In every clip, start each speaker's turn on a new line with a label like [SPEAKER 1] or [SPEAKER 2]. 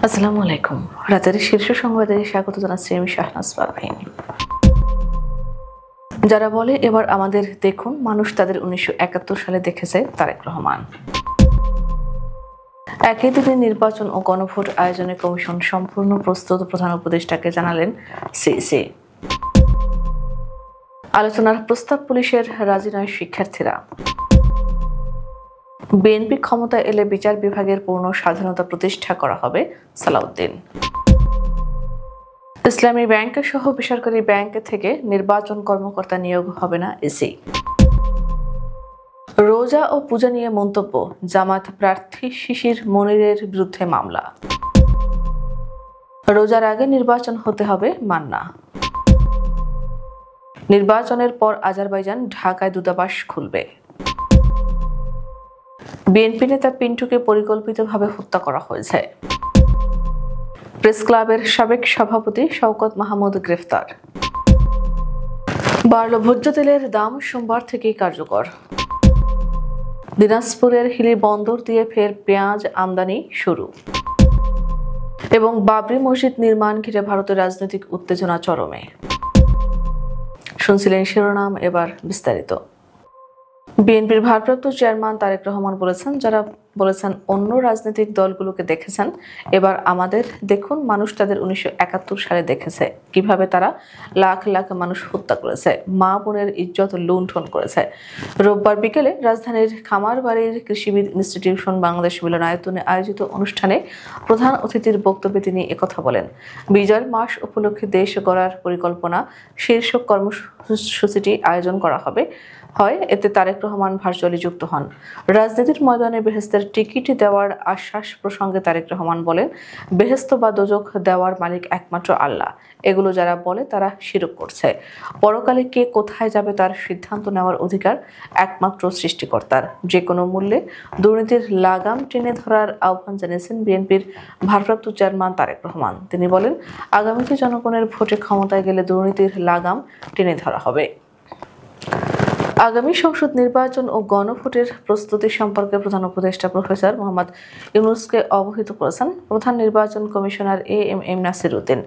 [SPEAKER 1] আসসালামু আলাইকুম। রাতের শীর্ষ সংবাদে স্বাগত জানাচ্ছি আমি শাহনাজ পারভীন। যারা বলে এবার আমাদের দেখুন, মানুষ তাদের 1971 সালে দেখেছে। তারেক রহমান। একই দিনে নির্বাচন ও গণভোট আয়োজনে কমিশন সম্পূর্ণ প্রস্তুত, প্রধান উপদেষ্টাকে জানালেন সিইসি। আলোচনার প্রস্তাব পুলিশের, রাজি নয় শিক্ষার্থীরা। বিএনপি ক্ষমতা এলে বিচার বিভাগের পূর্ণ স্বাধীনতা প্রতিষ্ঠা করা হবে, সালাউদ্দিন। ইসলামী ব্যাংক সহ বেসরকারি ব্যাংক থেকে নির্বাচন কর্মকর্তা নিয়োগ হবে না ইসি। রোজা ও পূজা নিয়ে মন্তব্য, জামায়াত প্রার্থী শিশির মনিরের বিরুদ্ধে মামলা। রোজার আগে নির্বাচন হতে হবে, মান্না। নির্বাচনের পর আজারবাইজান ঢাকায় দূতাবাস খুলবে। বিএনপি নেতা পিন্টুকে পরিকল্পিতভাবে হত্যা করা হয়েছে। প্রেস ক্লাবের সাবেক সভাপতি শওকত মাহমুদ গ্রেফতার। বাড়ল ভোজ্য তেলের দাম, সোমবার থেকেই কার্যকর। দিনাজপুরের হিলি বন্দর দিয়ে ফের পেঁয়াজ আমদানি শুরু। এবং বাবরি মসজিদ নির্মাণ ঘিরে ভারতের রাজনৈতিক উত্তেজনা চরমে। শুনছিলেন শিরোনাম, এবার বিস্তারিত। বিএনপির ভারপ্রাপ্ত চেয়ারম্যান তারেক রহমান যারা বলেছেন অন্য রাজনৈতিক দলগুলোকে দেখেছেন, এবার আমাদের দেখুন, মানুষ তাদের 1971 সালে দেখেছে কিভাবে তারা লাখ লাখ মানুষ হত্যা করেছে, মা বোনের ইজ্জত লুণ্ঠন করেছে। রোববার বিকেলে রাজধানীর খামারবাড়ির কৃষিবিদ ইনস্টিটিউশন বাংলাদেশ মিলনায়তনে আয়োজিত অনুষ্ঠানে প্রধান অতিথির বক্তব্যে তিনি একথা বলেন। বিজয়ের মাস উপলক্ষে দেশ গড়ার পরিকল্পনা শীর্ষক কর্মসূচিটি আয়োজন করা হয়। এতে তারেক রহমান ভার্চুয়ালি যুক্ত হন। রাজনীতির ময়দানে বেহেশতের টিকিট দেওয়ার আশ্বাস প্রসঙ্গে তারেক রহমান বলেন, বেহেশত বা দোজখ দেওয়ার মালিক একমাত্র আল্লাহ। এগুলো যারা বলে তারা শিরক করছে। পরকালে কে কোথায় যাবে তার সিদ্ধান্ত নেওয়ার অধিকার একমাত্র সৃষ্টিকর্তার। যে কোনো মূল্যে দুর্নীতির লাগাম টেনে ধরার আহ্বান জানিয়েছেন বিএনপির ভারপ্রাপ্ত চেয়ারম্যান তারেক রহমান। তিনি বলেন, আগামীতে জনগণের ভোটে ক্ষমতায় গেলে দুর্নীতির লাগাম টেনে ধরা হবে। আগামী সংসদ নির্বাচন ও গণভোটের প্রস্তুতি সম্পর্কে প্রধান উপদেষ্টা প্রফেসর মোহাম্মদ ইউনূসকে অবহিত করেছেন প্রধান নির্বাচন কমিশনার এএমএম নাসির উদ্দিন।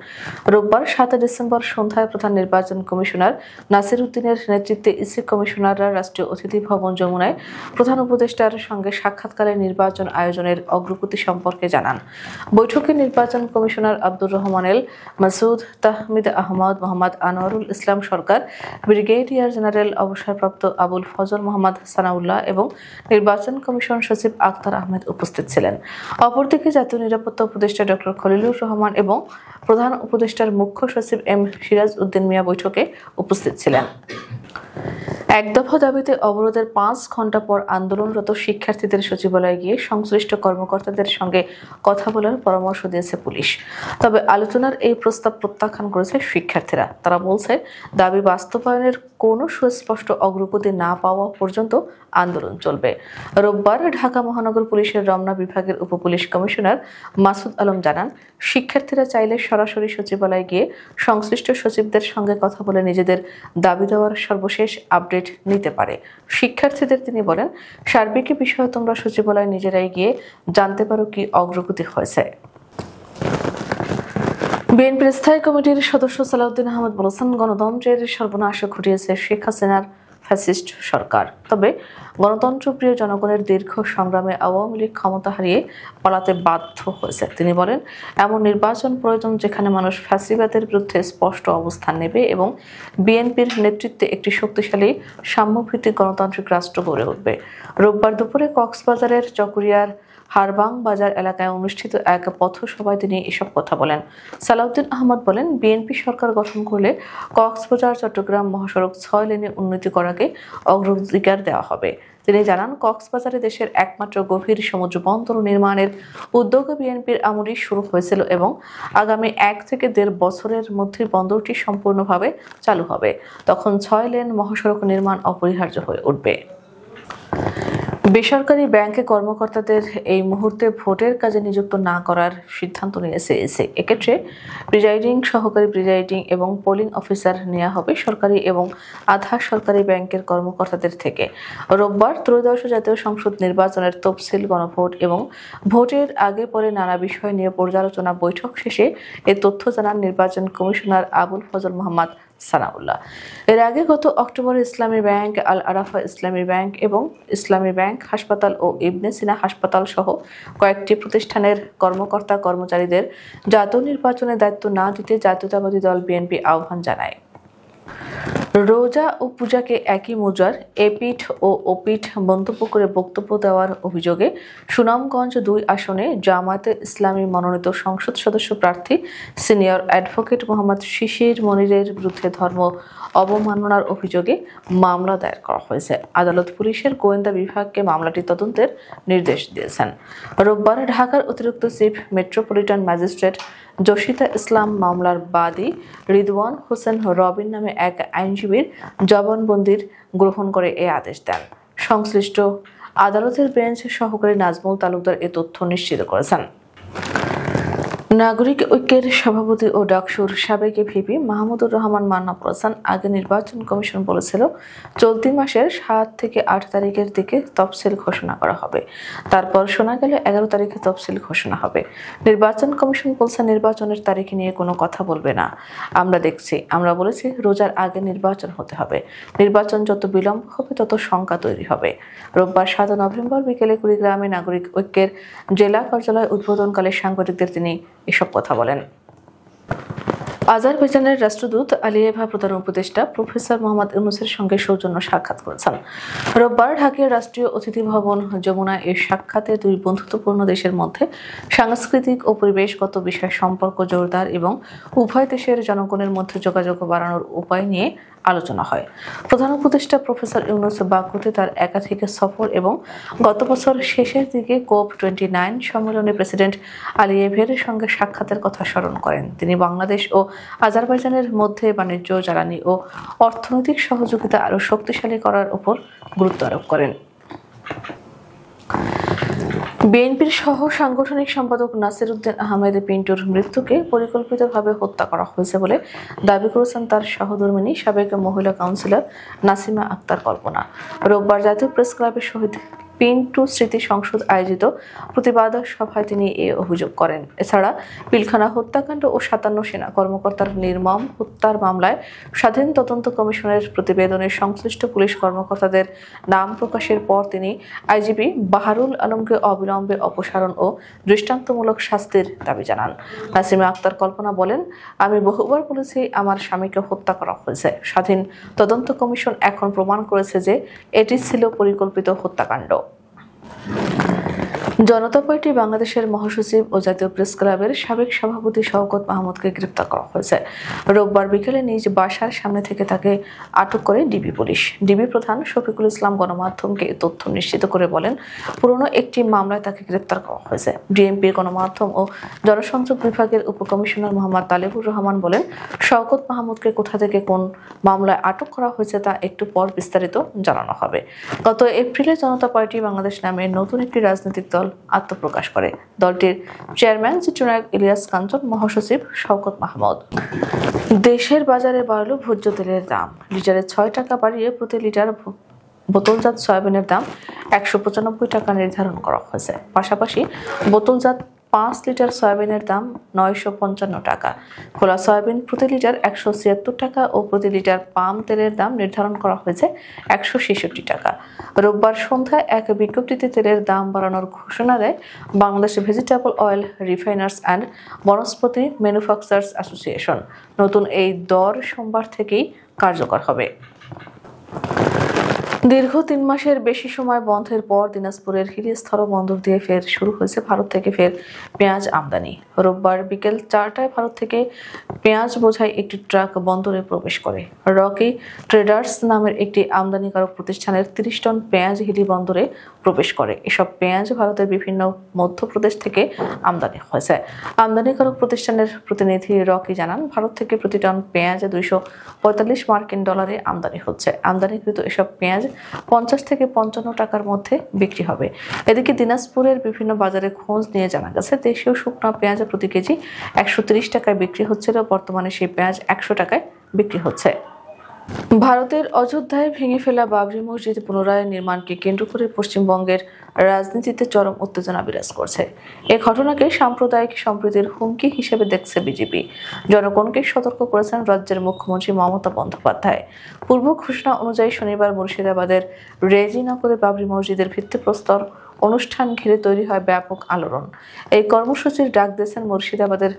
[SPEAKER 1] রোববার 7 ডিসেম্বর সন্ধ্যায় প্রধান নির্বাচন কমিশনার নাসির উদ্দিনের নেতৃত্বে ইসি কমিশনাররা রাষ্ট্রীয় অতিথি ভবন যমুনায় প্রধান উপদেষ্টার সঙ্গে সাক্ষাৎকালে নির্বাচন আয়োজনের অগ্রগতি সম্পর্কে জানান। বৈঠকে নির্বাচন কমিশনার আব্দুর রহমান এল মাসুদ, তাহমিদ আহমদ, মোহাম্মদ আনোয়ারুল ইসলাম সরকার, ব্রিগেডিয়ার জেনারেল অবসরপ্রাপ্ত আবুল ফজল মোহাম্মদ সানাউল্লাহ এবং নির্বাচন কমিশন সচিব আখতার আহমেদ উপস্থিত ছিলেন। অপরদিকে জাতীয় নিরাপত্তা উপদেষ্টা ডক্টর খলিলুর রহমান এবং প্রধান উপদেষ্টার মুখ্য সচিব এম সিরাজ উদ্দিন মিয়া বৈঠকে উপস্থিত ছিলেন। এক দফা দাবিতে অবরোধের 5 ঘণ্টা পর আন্দোলনরত শিক্ষার্থীদের সচিবালয়ে গিয়ে সংশ্লিষ্ট কর্মকর্তাদের সঙ্গে কথা বলার পরামর্শ দিয়েছে পুলিশ। তবে আলোচনার এই প্রস্তাব প্রত্যাখ্যান করেছে শিক্ষার্থীরা। তারা বলছে, দাবি বাস্তবায়নের কোনো সুস্পষ্ট অগ্রগতি না পাওয়া পর্যন্ত আন্দোলন চলবে। রোববার ঢাকা মহানগর পুলিশের রমনা বিভাগের উপপুলিশ কমিশনার মাসুদ আলম জানান, শিক্ষার্থীরা চাইলে সরাসরি সচিবালয়ে গিয়ে সংশ্লিষ্ট সচিবদের সঙ্গে কথা বলে নিজেদের দাবি দেওয়ার সর্বশেষ আপডেট নিতে পারে। শিক্ষার্থীদের তিনি বলেন, সার্বিক বিষয়ে তোমরা সচিবালয়ে নিজেরাই গিয়ে জানতে পারো কি অগ্রগতি হয়েছে। বিএনপির স্থায়ী কমিটির সদস্য সালাউদ্দিন আহমদ বলেছেন, গণতন্ত্রের সর্বনাশ ঘটিয়েছে শেখ হাসিনার ফ্যাসিস্ট সরকার। তবে গণতন্ত্রপ্রিয় জনগণের দীর্ঘ সংগ্রামে আওয়ামী লীগ ক্ষমতা হারিয়ে পালাতে বাধ্য হয়েছে। তিনি বলেন, এমন নির্বাচন প্রয়োজন যেখানে মানুষ ফ্যাসিবাদের বিরুদ্ধে স্পষ্ট অবস্থান নেবে এবং বিএনপির নেতৃত্বে একটি শক্তিশালী সাম্যভিত্তিক গণতান্ত্রিক রাষ্ট্র গড়ে উঠবে। রোববার দুপুরে কক্সবাজারের চকরিয়ার হারবাং বাজার এলাকায় অনুষ্ঠিত এক পথসভায় তিনি এসব কথা বলেন। সালাউদ্দিন আহমদ বলেন, বিএনপি সরকার গঠন করলে কক্সবাজার চট্টগ্রাম মহাসড়ক 6 লেনে উন্নতি করাকে অগ্রাধিকার দেওয়া হবে। তিনি জানান, কক্সবাজারে দেশের একমাত্র গভীর সমুদ্র বন্দর নির্মাণের উদ্যোগ বিএনপির আমলেই শুরু হয়েছিল এবং আগামী 1 থেকে 1.5 বছরের মধ্যে বন্দরটি সম্পূর্ণভাবে চালু হবে। তখন 6 লেন মহাসড়ক নির্মাণ অপরিহার্য হয়ে উঠবে। বেসরকারি ব্যাংকে কর্মকর্তাদের এই মুহূর্তে ভোটের কাজে নিযুক্ত না করার সিদ্ধান্ত নিয়েছে ইসি। এক্ষেত্রে প্রিজাইডিং, সহকারী প্রিজাইডিং এবং পোলিং অফিসার নেওয়া হবে সরকারি এবং আধা সরকারি ব্যাংকের কর্মকর্তাদের থেকে। রোববার ত্রয়োদশ জাতীয় সংসদ নির্বাচনের তফসিল, গণভোট এবং ভোটের আগে পরে নানা বিষয় নিয়ে পর্যালোচনা বৈঠক শেষে এ তথ্য জানান নির্বাচন কমিশনার আবুল ফজল মোহাম্মদ সানাউল্লাহ। এর আগে গত অক্টোবরে ইসলামী ব্যাংক, আল আরাফা ইসলামী ব্যাংক এবং ইসলামী ব্যাংক হাসপাতাল ও ইবনে সিনা হাসপাতাল সহ কয়েকটি প্রতিষ্ঠানের কর্মচারীদের জাতীয় নির্বাচনের দায়িত্ব না দিতে জাতীয়তাবাদী দল বিএনপি আহ্বান জানায়। রোজা ও পূজাকে একই মুদ্রার এপিঠ ও ওপিঠ মন্তব্য করে বক্তব্য দেওয়ার অভিযোগে সুনামগঞ্জ ২ আসনে জামায়াতে ইসলামী মনোনীত সংসদ সদস্য প্রার্থী সিনিয়র অ্যাডভোকেট মোহাম্মদ শিশির মনিরের বিরুদ্ধে ধর্ম অবমাননার অভিযোগে মামলা দায়ের করা হয়েছে। আদালত পুলিশের গোয়েন্দা বিভাগকে মামলাটি তদন্তের নির্দেশ দিয়েছেন। রোববার ঢাকার অতিরিক্ত চিফ মেট্রোপলিটন ম্যাজিস্ট্রেট জসিতা ইসলাম মামলার বাদী রিদওয়ান হোসেন রবিন নামে এক আইনজীবীর জবানবন্দি গ্রহণ করে এ আদেশ দেন। সংশ্লিষ্ট আদালতের বেঞ্চ সহকারী নাজমুল তালুকদার এ তথ্য নিশ্চিত করেছেন। নাগরিক ঐক্যের সভাপতি ও ডাকসুর সাবেক ভিপি মাহমুদুর রহমান মান্না বলেছেন, আগে নির্বাচন কমিশন বলেছিল চলতি মাসের ৭ থেকে ৮ তারিখের দিকে তফসিল ঘোষণা করা হবে। তারপর শোনা গেল ১১ তারিখে তফসিল ঘোষণা হবে। নির্বাচন কমিশন বলছে নির্বাচনের তারিখ নিয়ে কোনো কথা বলবে না। আমরা দেখছি, আমরা বলেছি রোজার আগে নির্বাচন হতে হবে। নির্বাচন যত বিলম্ব হবে তত শঙ্কা তৈরি হবে। রোববার ৭ নভেম্বর বিকেলে কুড়িগ্রামে নাগরিক ঐক্যের জেলা কার্যালয় উদ্বোধনকালে সাংবাদিকদের তিনি এসব কথা বলেন। আজারবাইজানের রাষ্ট্রদূত আলিয়েভা প্রধান উপদেষ্টা প্রফেসর মোহাম্মদ ইউনূসের সঙ্গে সৌজন্য সাক্ষাৎ করেছেন। রোববার ঢাকার রাষ্ট্রীয় অতিথি ভবন যমুনায় এই সাক্ষাতে দুই বন্ধুত্বপূর্ণ দেশের মধ্যে সাংস্কৃতিক ও পরিবেশগত বিষয় সম্পর্ক জোরদার এবং উভয় দেশের জনগণের মধ্যে যোগাযোগ বাড়ানোর উপায় নিয়ে আলোচনা হয়। প্রধান উপদেষ্টা প্রফেসর ইউনূস বাকুতে তার একাধিক সফর এবং গত বছর শেষের দিকে COP29 সম্মেলনে প্রেসিডেন্ট আলিয়েভের সঙ্গে সাক্ষাতের কথা স্মরণ করেন। তিনি বাংলাদেশ ও আজারবাইজানের মধ্যে বাণিজ্য, জ্বালানি ও অর্থনৈতিক সহযোগিতা আরও শক্তিশালী করার উপর গুরুত্ব আরোপ করেন। বিএনপির সহ সাংগঠনিক সম্পাদক নাসির উদ্দিন আহমেদ পিন্টুর মৃত্যুকে পরিকল্পিতভাবে হত্যা করা হয়েছে বলে দাবি করেছেন তার সহধর্মিণী সাবেক মহিলা কাউন্সিলর নাসিমা আক্তার কল্পনা। রোববার জাতীয় প্রেস ক্লাবের শহীদ পিন্টু স্মৃতি সংসদ আয়োজিত প্রতিবাদ সভায় তিনি এ অভিযোগ করেন। এছাড়া পিলখানা হত্যাকাণ্ড ও ৫৭ সেনা কর্মকর্তার নির্মম হত্যার মামলায় স্বাধীন তদন্ত কমিশনের প্রতিবেদনে সংশ্লিষ্ট পুলিশ কর্মকর্তাদের নাম প্রকাশের পর তিনি আইজিপি বাহারুল আলমকে অবিলম্বে অপসারণ ও দৃষ্টান্তমূলক শাস্তির দাবি জানান। নাসিমা আক্তার কল্পনা বলেন, আমি বহুবার বলেছি আমার স্বামীকে হত্যা করা হয়েছে। স্বাধীন তদন্ত কমিশন এখন প্রমাণ করেছে যে এটি ছিল পরিকল্পিত হত্যাকাণ্ড। জনতা পার্টি বাংলাদেশের মহাসচিব ও জাতীয় প্রেস ক্লাবের সাবেক সভাপতি শওকত মাহমুদকে গ্রেপ্তার করা হয়েছে। রোববার বিকেলে নিজ বাসার সামনে থেকে তাকে আটক করে ডিবি পুলিশ। ডিবি প্রধান শফিকুল ইসলাম গণমাধ্যমকে তথ্য নিশ্চিত করে বলেন, পুরনো একটি মামলায় তাকে গ্রেপ্তার করা হয়েছে। ডিএমপির গণমাধ্যম ও জনসংযোগ বিভাগের উপকমিশনার মোহাম্মদ তালেবুর রহমান বলেন, শওকত মাহমুদকে কোথা থেকে কোন মামলায় আটক করা হয়েছে তা একটু পর বিস্তারিত জানানো হবে। গত এপ্রিলে জনতা পার্টি বাংলাদেশ নামে নতুন একটি রাজনৈতিক দল আত্মপ্রকাশ করে। দলটির চেয়ারম্যান চিত্রনায়ক ইলিয়াস কাঞ্চন, মহাসচিব শওকত মাহমুদ। দেশের বাজারে বাড়ল ভোজ্য তেলের দাম। লিটারে ৬ টাকা বাড়িয়ে প্রতি লিটার বোতলজাত সয়াবিনের দাম ১৯৫ টাকা নির্ধারণ করা হয়েছে। পাশাপাশি বোতলজাত ৫ লিটার সয়াবিনের দাম ৯৫৫ টাকা, খোলা সয়াবিন প্রতি লিটার ১৭৬ টাকা ও প্রতি লিটার পাম তেলের দাম নির্ধারণ করা হয়েছে ১৬৬ টাকা। রোববার সন্ধ্যায় এক বিজ্ঞপ্তিতে তেলের দাম বাড়ানোর ঘোষণা দেয় Bangladesh vegetable oil refiners and Vanaspati manufacturers association. নতুন এই দর সোমবার থেকেই কার্যকর হবে। দীর্ঘ ৩ মাসের বেশি সময় বন্ধের পর দিনাজপুরের হিলি স্থলবন্দর দিয়ে ফের শুরু হয়েছে ভারত থেকে পেঁয়াজ আমদানি। রোববার বিকেল ৪টায় ভারত থেকে পেঁয়াজ বোঝাই একটি ট্রাক বন্দরে প্রবেশ করে। রকি ট্রেডার্স নামের একটি আমদানিকারক প্রতিষ্ঠানের ৩০ টন পেঁয়াজ হিলি বন্দরে প্রবেশ করে। এসব পেঁয়াজ ভারতের বিভিন্ন মধ্যপ্রদেশ থেকে আমদানি হয়েছে। আমদানিকারক প্রতিষ্ঠানের প্রতিনিধি রকি জানান, ভারত থেকে প্রতি টন পেঁয়াজ $২৪৫ মার্কিন আমদানি হচ্ছে। আমদানিকৃত এসব পেঁয়াজ 50 থেকে 55 টাকার মধ্যে বিক্রি হবে। এদিকে দিনাজপুরের বিভিন্ন বাজারে খোঁজ নিয়ে জানা গেছে, দেশীয় শুকনো পেঁয়াজ প্রতি কেজি 130 টাকায় বিক্রি হচ্ছিল, বর্তমানে সেই পেঁয়াজ 100 টাকায় বিক্রি হচ্ছে। ভারতের অযোধ্যায় ভেঙে ফেলা বাবরি মসজিদ পুনরায় নির্মাণকে কেন্দ্র করে পশ্চিমবঙ্গের রাজনীতিতে চরম উত্তেজনা বিরাজ করছে। এ ঘটনাকে সাম্প্রদায়িক সম্প্রীতির হুমকি হিসেবে দেখছে বিজেপি। জনগণকে সতর্ক করেছেন রাজ্যের মুখ্যমন্ত্রী মমতা বন্দ্যোপাধ্যায়। পূর্ব ঘোষণা অনুযায়ী শনিবার মুর্শিদাবাদের রেজিনগরে বাবরি মসজিদের ভিত্তিপ্রস্তর অনুষ্ঠান ঘিরে তৈরি হয় ব্যাপক আলোড়ন। এই কর্মসূচির ডাক দিয়েছেন মুর্শিদাবাদের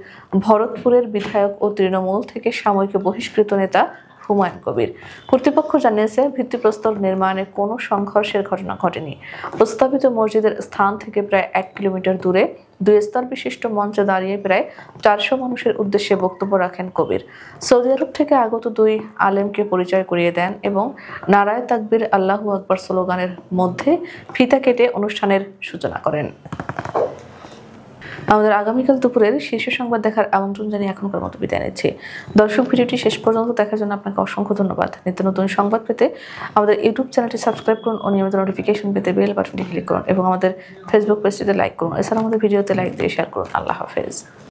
[SPEAKER 1] ভরতপুরের বিধায়ক ও তৃণমূল থেকে সাময়িক বহিষ্কৃত নেতা হুমায়ুন কবির। কর্তৃপক্ষ জানিয়েছে, ভিত্তিপ্রস্তর নির্মাণে কোনো সংঘর্ষের ঘটনা ঘটেনি। প্রস্তাবিত মসজিদের স্থান থেকে প্রায় 1 কিলোমিটার দূরে 2 স্তর বিশিষ্ট মঞ্চে দাঁড়িয়ে প্রায় 400 মানুষের উদ্দেশ্যে বক্তব্য রাখেন কবির। সৌদি আরব থেকে আগত 2 আলেমকে পরিচয় করিয়ে দেন এবং নারায়ে তাকবীর আল্লাহু আকবার স্লোগানের মধ্যে ফিতা কেটে অনুষ্ঠানের সূচনা করেন। আমাদের আগামীকাল দুপুরের শীর্ষ সংবাদ দেখার আমন্ত্রণ জানিয়ে এখনকার মতো বিদায় নিচ্ছি। দর্শক, ভিডিওটি শেষ পর্যন্ত দেখার জন্য আপনাকে অসংখ্য ধন্যবাদ। নিত্য নতুন সংবাদ পেতে আমাদের ইউটিউব চ্যানেলটি সাবস্ক্রাইব করুন ও নিয়মিত নোটিফিকেশন পেতে বেল বাটনটি ক্লিক করুন এবং আমাদের ফেসবুক পেজটিতে লাইক করুন। এছাড়া আমাদের ভিডিওতে লাইক দিয়ে শেয়ার করুন। আল্লাহ হাফেজ।